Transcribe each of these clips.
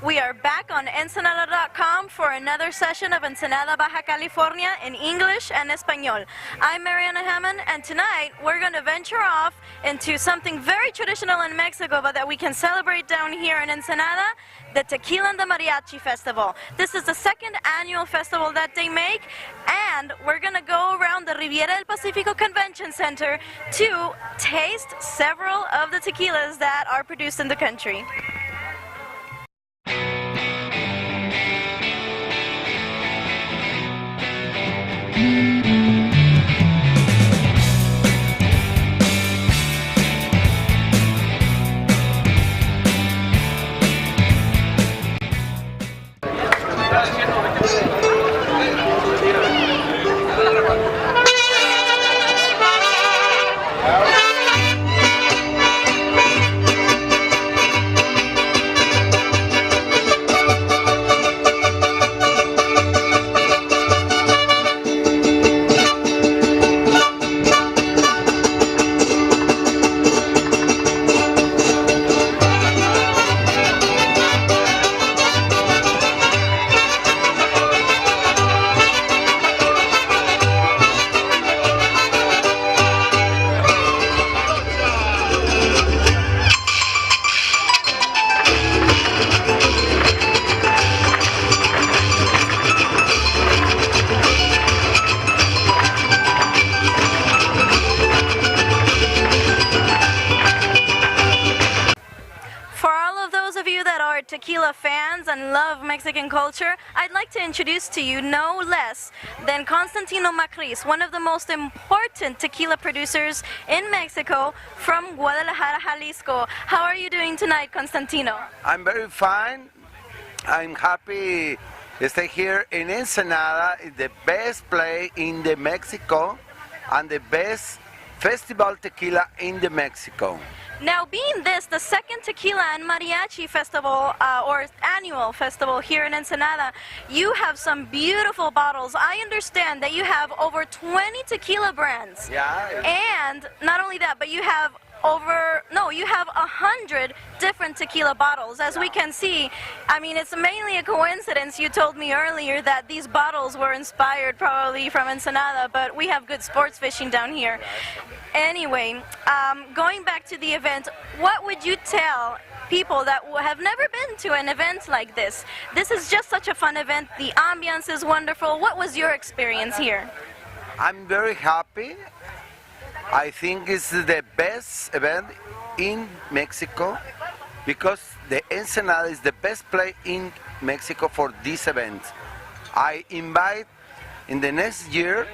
We are back on Ensenada.com for another session of Ensenada, Baja California in English and Espanol. I'm Mariana Hammann, and tonight we're going to venture off into something very traditional in Mexico, but that we can celebrate down here in Ensenada, the Tequila and the Mariachi Festival. This is the second annual festival that they make, and we're going to go around the Riviera del Pacifico Convention Center to taste several of the tequilas that are produced in the country. Tequila fans and love Mexican culture, I'd like to introduce to you no less than Constantino Macris, one of the most important tequila producers in Mexico from Guadalajara, Jalisco. How are you doing tonight, Constantino? I'm very fine. I'm happy to stay here in Ensenada, the best place in the Mexico and the best festival tequila in the Mexico. Now, being this the second Tequila and Mariachi Festival or annual festival here in Ensenada, you have some beautiful bottles. I understand that you have over 20 tequila brands. Yeah. And not only that, but you have you have 100 different tequila bottles. As we can see, I mean, it's mainly a coincidence. You told me earlier that these bottles were inspired probably from Ensenada, but we have good sports fishing down here. Anyway, going back to the event, what would you tell people that have never been to an event like this? This is just such a fun event. The ambiance is wonderful. What was your experience here? I'm very happy. I think it's the best event in Mexico because the Ensenada is the best place in Mexico for this event. I invite in the next year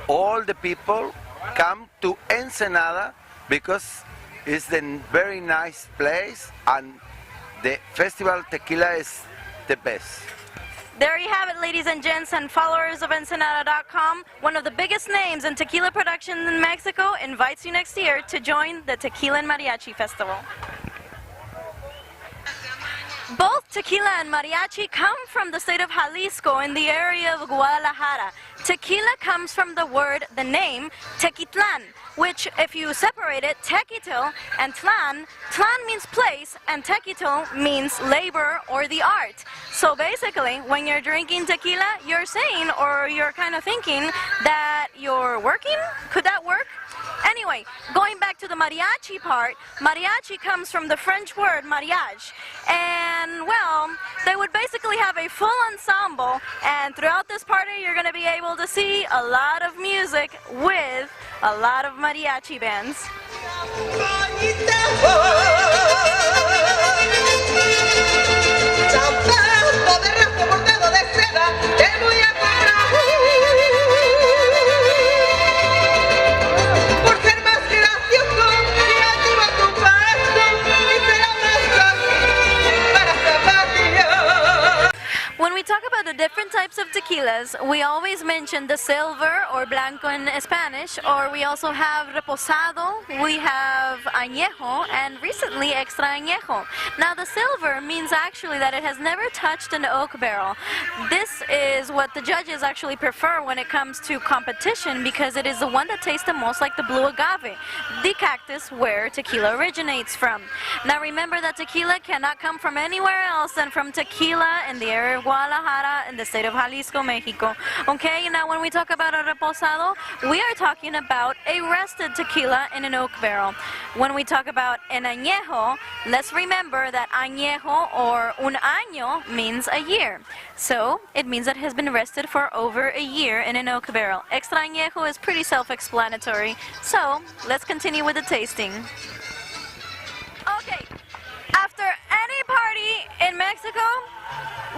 all the people come to Ensenada because it's a very nice place and the festival tequila is the best. There you have it, ladies and gents and followers of Ensenada.com. One of the biggest names in tequila production in Mexico invites you next year to join the Tequila and Mariachi Festival. Both tequila and mariachi come from the state of Jalisco in the area of Guadalajara. Tequila comes from the name Tequitlan, which if you separate it, Tequitil and Tlan means place and Tequitil means labor or the art. So basically, when you're drinking tequila, you're saying or you're kind of thinking that you're working? Could that work? Anyway, going back to the mariachi part, mariachi comes from the French word mariage. And well, they would basically have a full ensemble, and throughout this party you're going to be able to see a lot of music with a lot of mariachi bands. When we talk about the different types of tequilas, we always mention the silver or blanco in Spanish, or we also have reposado, we have añejo, and recently extra añejo. Now the silver means actually that it has never touched an oak barrel. This is what the judges actually prefer when it comes to competition because it is the one that tastes the most like the blue agave, the cactus where tequila originates from. Now remember that tequila cannot come from anywhere else than from tequila in the area of Guadalajara in the state of Jalisco, Mexico. Okay, now when we talk about a reposado, we are talking about a rested tequila in an oak barrel. When we talk about an añejo, let's remember that añejo or un año means a year. So it means that it has been rested for over a year in an oak barrel. Extra añejo is pretty self-explanatory. So let's continue with the tasting. Okay, after any party in Mexico,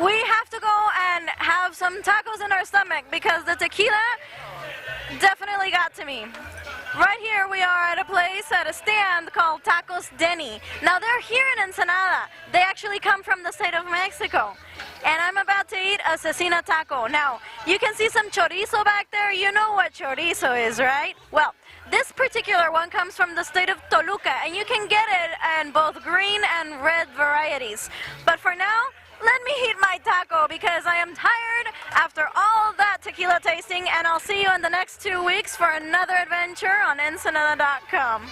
we have to go and have some tacos in our stomach because the tequila definitely got to me. Right here we are at a place, at a stand called Tacos Denny. Now they're here in Ensenada. They actually come from the state of Mexico. And I'm about to eat a cecina taco. Now, you can see some chorizo back there. You know what chorizo is, right? Well, this particular one comes from the state of Toluca, and you can get it in both green and red varieties. But for now, let me eat my taco because I am tired after all that tequila tasting, and I'll see you in the next 2 weeks for another adventure on Ensenada.com.